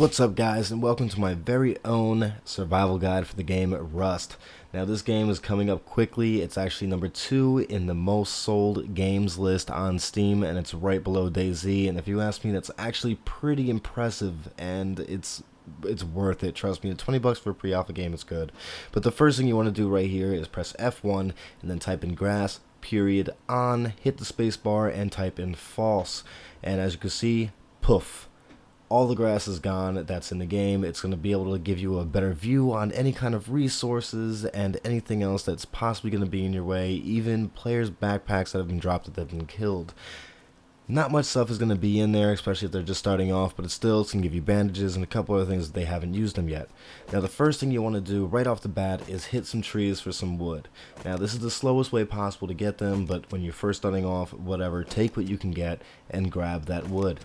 What's up guys, and welcome to my very own survival guide for the game Rust. Now this game is coming up quickly. It's actually number 2 in the most sold games list on Steam, and it's right below DayZ. And if you ask me, that's actually pretty impressive, and it's worth it. Trust me, 20 bucks for a pre-alpha game is good. But the first thing you want to do right here is press F1 and then type in grass period on, hit the space bar and type in false. And as you can see, poof, all the grass is gone that's in the game. It's going to be able to give you a better view on any kind of resources and anything else that's possibly going to be in your way, even players' backpacks that have been dropped that have been killed. Not much stuff is going to be in there, especially if they're just starting off, but it's going to give you bandages and a couple other things that they haven't used them yet. Now the first thing you want to do right off the bat is hit some trees for some wood. Now this is the slowest way possible to get them, but when you're first starting off, whatever, take what you can get and grab that wood.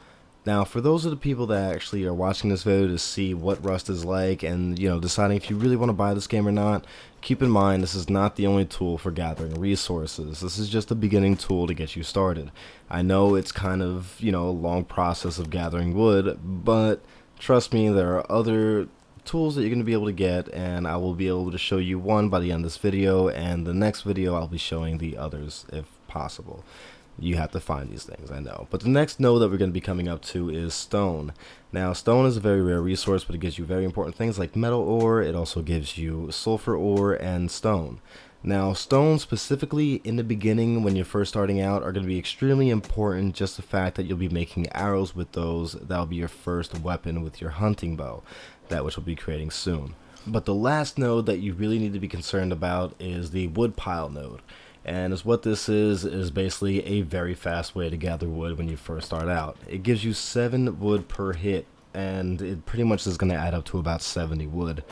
Now, for those of the people that actually are watching this video to see what Rust is like and, deciding if you really want to buy this game or not, keep in mind this is not the only tool for gathering resources. This is just a beginning tool to get you started. I know it's kind of, a long process of gathering wood, but trust me, there are other tools that you're going to be able to get, and I will be able to show you one by the end of this video, and the next video I'll be showing the others if possible. You have to find these things, I know. But the next node that we're going to be coming up to is stone. Now, stone is a very rare resource, but it gives you very important things like metal ore. It also gives you sulfur ore and stone. Now, stone specifically in the beginning when you're first starting out are going to be extremely important. Just the fact that you'll be making arrows with those, that'll be your first weapon with your hunting bow, that which we'll be creating soon. But the last node that you really need to be concerned about is the woodpile node. And as what this is basically a very fast way to gather wood when you first start out. It gives you 7 wood per hit, and it pretty much is going to add up to about 70 wood.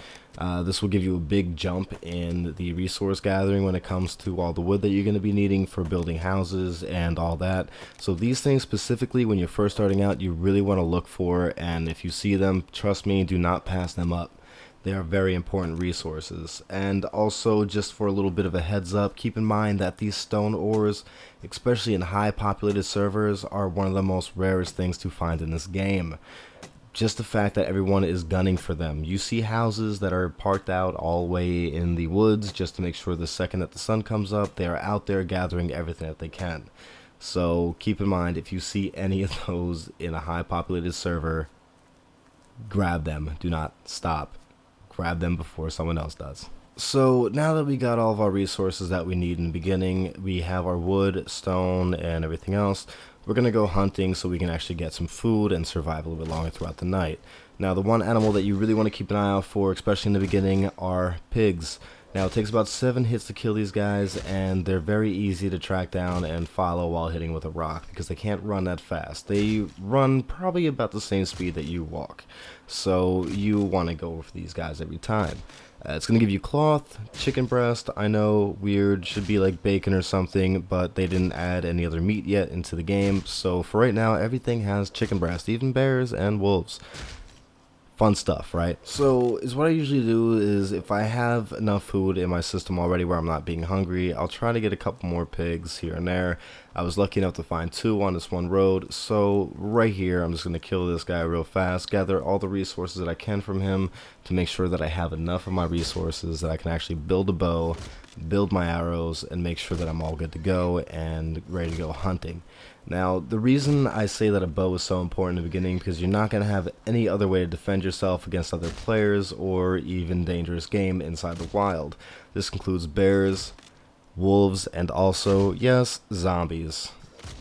This will give you a big jump in the resource gathering when it comes to all the wood that you're going to be needing for building houses and all that. So these things specifically, when you're first starting out, you really want to look for, and if you see them, trust me, do not pass them up. They are very important resources. And also, just for a little bit of a heads up, keep in mind that these stone ores, especially in high populated servers, are one of the most rarest things to find in this game. Just the fact that everyone is gunning for them. You see houses that are parked out all the way in the woods just to make sure the second that the sun comes up, they are out there gathering everything that they can. So keep in mind, if you see any of those in a high populated server, grab them. Do not stop. Grab them before someone else does. So now that we got all of our resources that we need in the beginning, we have our wood, stone, and everything else, we're going to go hunting so we can actually get some food and survive a little bit longer throughout the night. Now the one animal that you really want to keep an eye out for, especially in the beginning, are pigs. Now it takes about 7 hits to kill these guys, and they're very easy to track down and follow while hitting with a rock because they can't run that fast. They run probably about the same speed that you walk, so you want to go for these guys every time. It's going to give you cloth, chicken breast. I know, weird, should be like bacon or something, but they didn't add any other meat yet into the game, so for right now everything has chicken breast, even bears and wolves. Fun stuff, right? So is what I usually do is if I have enough food in my system already where I'm not being hungry, I'll try to get a couple more pigs here and there. I was lucky enough to find 2 on this one road, so right here I'm just going to kill this guy real fast, gather all the resources that I can from him to make sure that I have enough of my resources that I can actually build a bow, build my arrows, and make sure that I'm all good to go and ready to go hunting. Now, the reason I say that a bow is so important in the beginning because you're not going to have any other way to defend yourself against other players or even dangerous game inside the wild. This includes bears, wolves, and also, yes, zombies.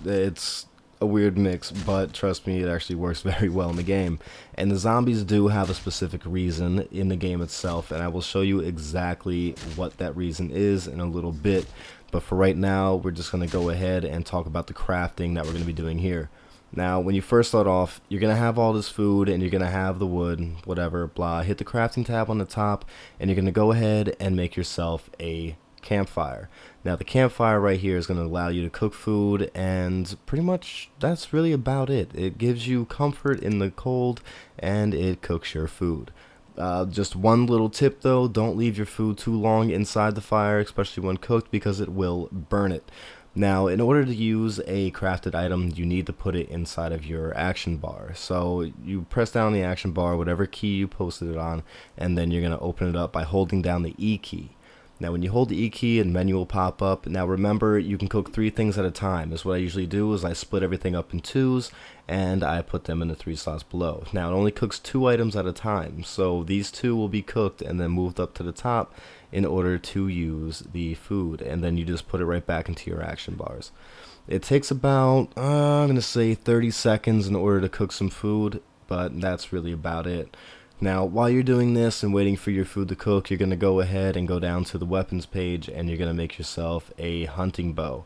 It's a weird mix, but trust me, it actually works very well in the game. And the zombies do have a specific reason in the game itself, and I will show you exactly what that reason is in a little bit. But for right now, we're just going to go ahead and talk about the crafting that we're going to be doing here. Now, when you first start off, you're going to have all this food and you're going to have the wood, whatever, blah. Hit the crafting tab on the top and you're going to go ahead and make yourself a campfire. Now, the campfire right here is going to allow you to cook food, and pretty much that's really about it. It gives you comfort in the cold and it cooks your food. Just one little tip though, don't leave your food too long inside the fire, especially when cooked, because it will burn it. Now, in order to use a crafted item, you need to put it inside of your action bar. So you press down the action bar, whatever key you posted it on, and then you're going to open it up by holding down the E key. Now, when you hold the E key, a menu will pop up. Now, remember, you can cook 3 things at a time. Is what I usually do is I split everything up in 2s, and I put them in the 3 slots below. Now, it only cooks 2 items at a time, so these 2 will be cooked and then moved up to the top in order to use the food, and then you just put it right back into your action bars. It takes about, I'm going to say 30 seconds in order to cook some food, but that's really about it. Now, while you're doing this and waiting for your food to cook, you're going to go ahead and go down to the weapons page, and you're going to make yourself a hunting bow.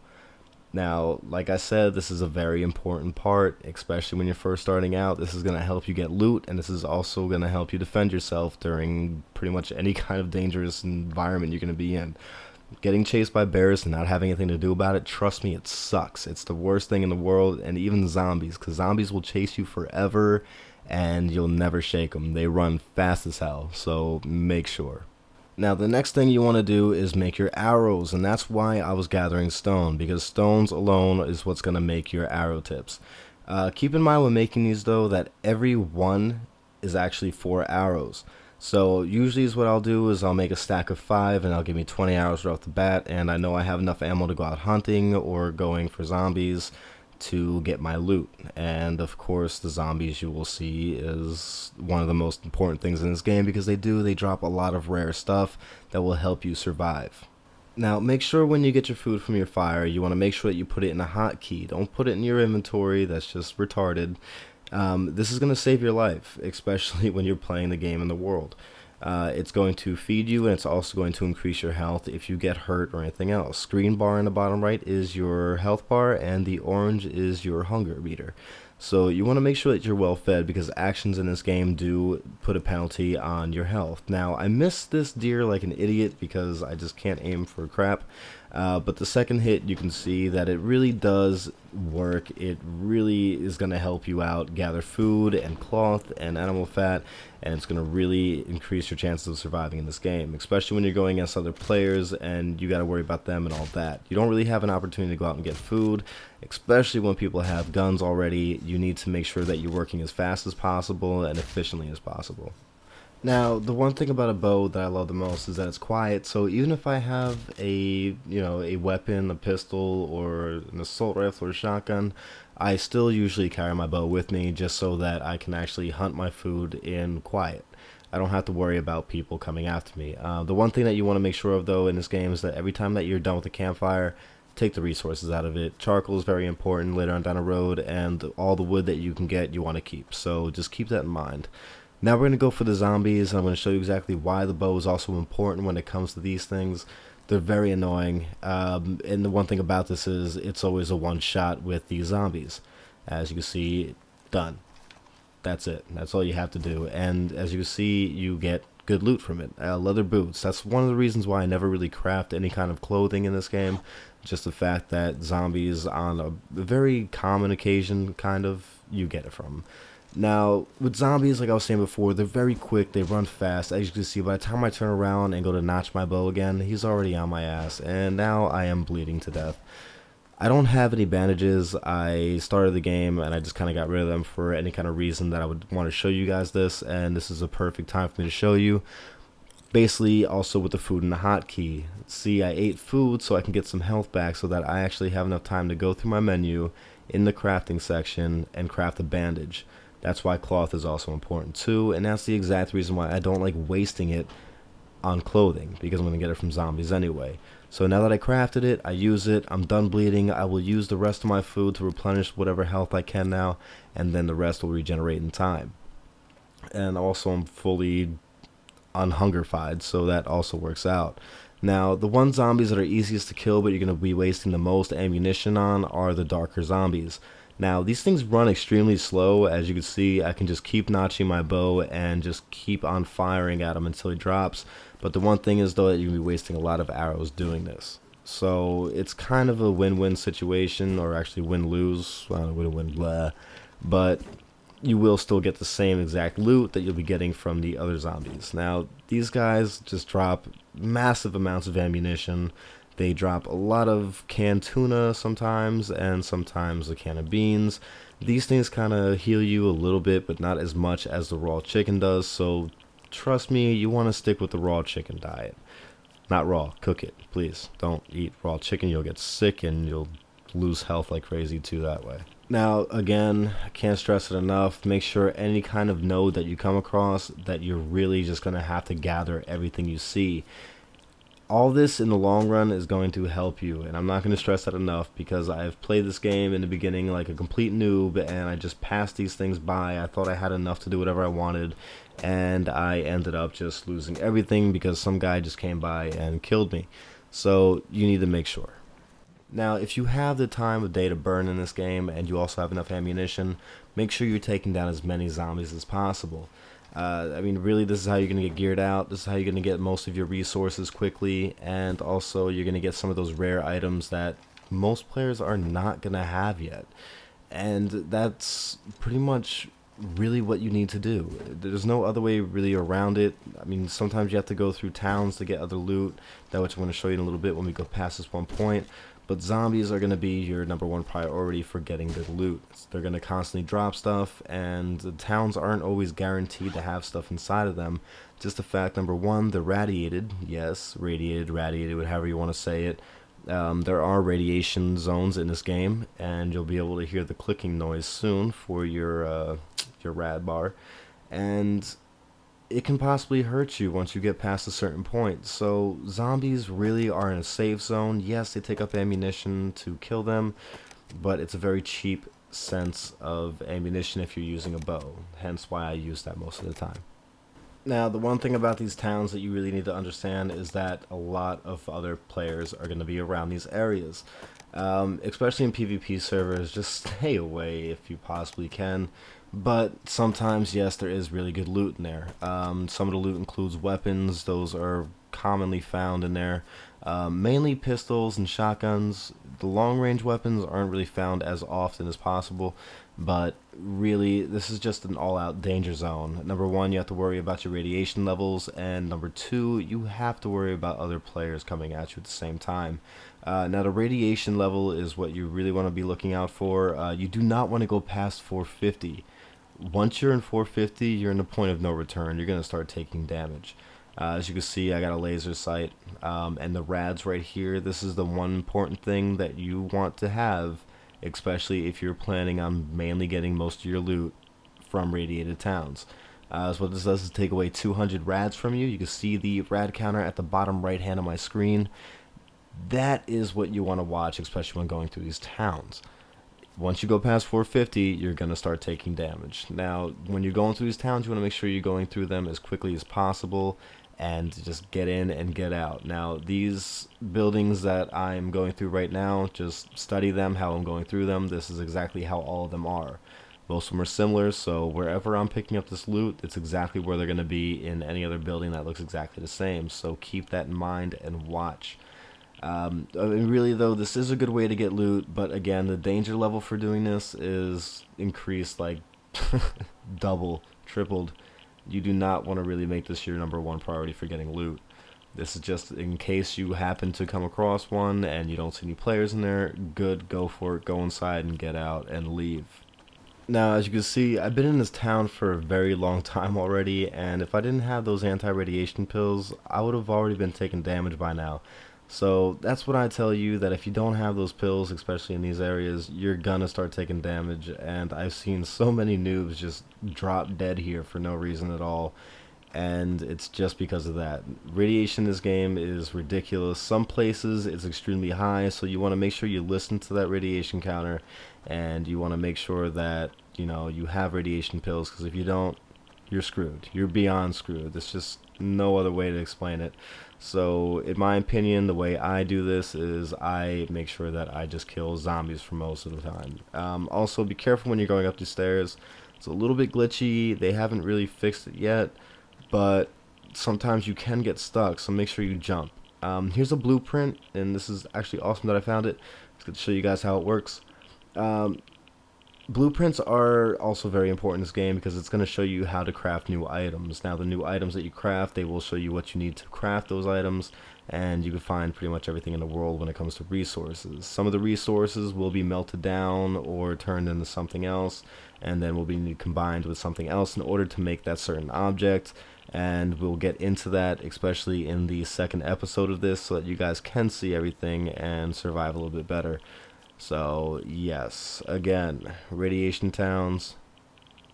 Now, like I said, this is a very important part, especially when you're first starting out. This is going to help you get loot, and this is also going to help you defend yourself during pretty much any kind of dangerous environment you're going to be in. Getting chased by bears and not having anything to do about it, trust me, it sucks. It's the worst thing in the world, and even zombies, because zombies will chase you forever, and you'll never shake them. They run fast as hell, so make sure. Now, the next thing you want to do is make your arrows, and that's why I was gathering stone, because stones alone is what's going to make your arrow tips. Keep in mind when making these, though, that every one is actually 4 arrows. So usually is what I'll do is I'll make a stack of 5, and I'll give me 20 arrows right off the bat, and I know I have enough ammo to go out hunting or going for zombies to get my loot. And of course, the zombies you will see is one of the most important things in this game, because they drop a lot of rare stuff that will help you survive. Now, make sure when you get your food from your fire, you want to make sure that you put it in a hotkey. Don't put it in your inventory, that's just retarded. This is going to save your life, especially when you're playing the game in the world. It's going to feed you, and it's also going to increase your health if you get hurt or anything else. Green bar in the bottom right is your health bar, and the orange is your hunger meter. So you want to make sure that you're well fed, because actions in this game do put a penalty on your health. Now, I missed this deer like an idiot because I just can't aim for crap. But the second hit, you can see that it really does work. It really is going to help you out, gather food and cloth and animal fat, and it's going to really increase your chances of surviving in this game, especially when you're going against other players and you got to worry about them and all that. You don't really have an opportunity to go out and get food, especially when people have guns already. You need to make sure that you're working as fast as possible and efficiently as possible. Now, the one thing about a bow that I love the most is that it's quiet, so even if I have a weapon, a pistol, or an assault rifle or a shotgun, I still usually carry my bow with me just so that I can actually hunt my food in quiet. I don't have to worry about people coming after me. The one thing that you want to make sure of, though, in this game is that every time that you're done with the campfire, take the resources out of it. Charcoal is very important later on down the road, and all the wood that you can get, you want to keep. So just keep that in mind. Now we're going to go for the zombies, and I'm going to show you exactly why the bow is also important when it comes to these things. They're very annoying, and the one thing about this is it's always a one-shot with these zombies. As you can see, done. That's it. That's all you have to do, and as you can see, you get good loot from it. Leather boots. That's one of the reasons why I never really craft any kind of clothing in this game. Just the fact that zombies, on a very common occasion, kind of, you get it from. Now, with zombies, like I was saying before, they're very quick, they run fast. As you can see, by the time I turn around and go to notch my bow again, he's already on my ass, and now I am bleeding to death. I don't have any bandages. I started the game, and I just kind of got rid of them for any kind of reason that I would want to show you guys this, and this is a perfect time for me to show you. Basically, also with the food and the hotkey. See, I ate food so I can get some health back so that I actually have enough time to go through my menu in the crafting section and craft a bandage. That's why cloth is also important too, and that's the exact reason why I don't like wasting it on clothing, because I'm going to get it from zombies anyway. So now that I crafted it, I use it, I'm done bleeding, I will use the rest of my food to replenish whatever health I can now, and then the rest will regenerate in time. And also I'm fully unhungerfied, so that also works out. Now, the one zombies that are easiest to kill but you're going to be wasting the most ammunition on are the darker zombies. Now, these things run extremely slow. As you can see, I can just keep notching my bow and just keep on firing at him until he drops. But the one thing is, though, that you're going to be wasting a lot of arrows doing this. So it's kind of a win-win situation, or actually win-lose. I don't know, win-win, blah. But you will still get the same exact loot that you'll be getting from the other zombies. Now, these guys just drop massive amounts of ammunition. They drop a lot of canned tuna sometimes, and sometimes a can of beans. These things kind of heal you a little bit, but not as much as the raw chicken does, so trust me, you want to stick with the raw chicken diet. Not raw, cook it, please. Don't eat raw chicken, you'll get sick and you'll lose health like crazy too that way. Now, again, I can't stress it enough. Make sure any kind of node that you come across that you're really just going to have to gather everything you see. All this in the long run is going to help you, and I'm not going to stress that enough because I've played this game in the beginning like a complete noob and I just passed these things by. I thought I had enough to do whatever I wanted, and I ended up just losing everything because some guy just came by and killed me. So you need to make sure. Now, if you have the time of day to burn in this game and you also have enough ammunition, make sure you're taking down as many zombies as possible. I mean, really, this is how you're going to get geared out. This is how you're going to get most of your resources quickly, and also you're going to get some of those rare items that most players are not going to have yet. And that's pretty much really what you need to do. There's no other way really around it. I mean, sometimes you have to go through towns to get other loot, that which I'm going to show you in a little bit when we go past this one point. But zombies are going to be your #1 priority for getting good loot. They're going to constantly drop stuff, and the towns aren't always guaranteed to have stuff inside of them. Just the fact, #1, they're radiated. Yes, radiated, whatever you want to say it. There are radiation zones in this game, and you'll be able to hear the clicking noise soon for your rad bar. And it can possibly hurt you once you get past a certain point. So zombies really are in a safe zone. Yes, they take up ammunition to kill them, but it's a very cheap sense of ammunition if you're using a bow. Hence why I use that most of the time. Now, the one thing about these towns that you really need to understand is that a lot of other players are going to be around these areas. Especially in PvP servers, just stay away if you possibly can. But sometimes, yes, there is really good loot in there. Some of the loot includes weapons. Those are commonly found in there. Mainly pistols and shotguns. The long-range weapons aren't really found as often as possible. But really, this is just an all-out danger zone. #1, you have to worry about your radiation levels. And #2, you have to worry about other players coming at you at the same time. Now, the radiation level is what you really want to be looking out for. You do not want to go past 450. Once you're in 450, you're in a point of no return. You're going to start taking damage. As you can see, I got a laser sight, and the rads right here. This is the one important thing that you want to have, especially if you're planning on mainly getting most of your loot from radiated towns. So what this does is take away 200 rads from you. You can see the rad counter at the bottom right hand of my screen. That is what you want to watch, especially when going through these towns. Once you go past 450, you're going to start taking damage. Now, when you're going through these towns, you want to make sure you're going through them as quickly as possible and just get in and get out. Now, these buildings that I'm going through right now, just study them, how I'm going through them. This is exactly how all of them are. Most of them are similar, so wherever I'm picking up this loot, it's exactly where they're going to be in any other building that looks exactly the same. So keep that in mind and watch. I mean, really though, this is a good way to get loot, but again, the danger level for doing this is increased like double, tripled. You do not want to really make this your #1 priority for getting loot. This is just in case you happen to come across one and you don't see any players in there. Good, go for it, go inside and get out and leave. Now, as you can see, I've been in this town for a very long time already, and if I didn't have those anti-radiation pills, I would have already been taking damage by now. So that's what I tell you, that if you don't have those pills, especially in these areas, you're gonna start taking damage. And I've seen so many noobs just drop dead here for no reason at all, and it's just because of that. Radiation in this game is ridiculous. Some places it's extremely high, so you want to make sure you listen to that radiation counter, and you want to make sure that you have radiation pills, because if you don't, you're screwed. You're beyond screwed. There's just no other way to explain it. So in my opinion, the way I do this is I make sure that I just kill zombies for most of the time. Also, be careful when you're going up the stairs. It's a little bit glitchy. They haven't really fixed it yet, but sometimes you can get stuck, so make sure you jump. Here's a blueprint, and this is actually awesome that I found it. It's going to show you guys how it works. Blueprints are also very important in this game because it's going to show you how to craft new items. Now, the new items that you craft, they will show you what you need to craft those items, and you can find pretty much everything in the world when it comes to resources. Some of the resources will be melted down or turned into something else, and then will be combined with something else in order to make that certain object. And we'll get into that, especially in the second episode of this, so that you guys can see everything and survive a little bit better. So, yes, again, radiation towns,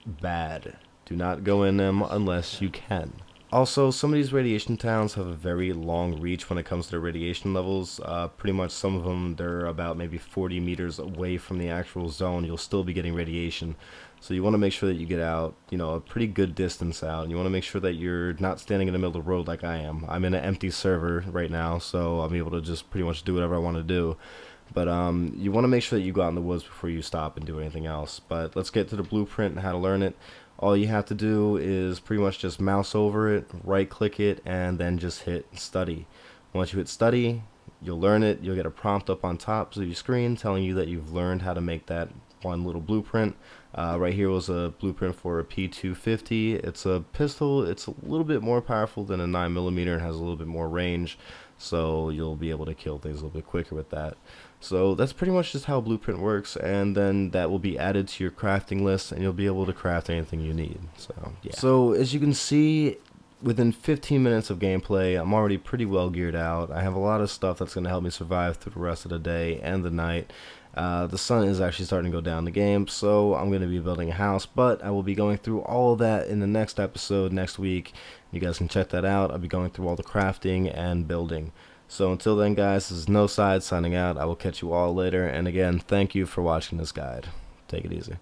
bad. Do not go in them unless you can. Also, some of these radiation towns have a very long reach when it comes to their radiation levels. Pretty much some of them, they're about maybe 40 meters away from the actual zone. You'll still be getting radiation. So you want to make sure that you get out, a pretty good distance out. And you want to make sure that you're not standing in the middle of the road like I am. I'm in an empty server right now, so I'm able to just pretty much do whatever I want to do. But you want to make sure that you go out in the woods before you stop and do anything else. But let's get to the blueprint and how to learn it. All you have to do is pretty much just mouse over it, right click it, and then just hit study. Once you hit study, you'll learn it. You'll get a prompt up on top of your screen telling you that you've learned how to make that one little blueprint. Right here was a blueprint for a P250. It's a pistol. It's a little bit more powerful than a 9mm and has a little bit more range, so you'll be able to kill things a little bit quicker with that. So that's pretty much just how blueprint works, and then that will be added to your crafting list, and you'll be able to craft anything you need. So yeah. So as you can see, within 15 minutes of gameplay, I'm already pretty well geared out. I have a lot of stuff that's going to help me survive through the rest of the day and the night. The sun is actually starting to go down the game, so I'm going to be building a house, but I will be going through all of that in the next episode next week. You guys can check that out. I'll be going through all the crafting and building. So until then, guys, this is No Side signing out. I will catch you all later, and again, thank you for watching this guide. Take it easy.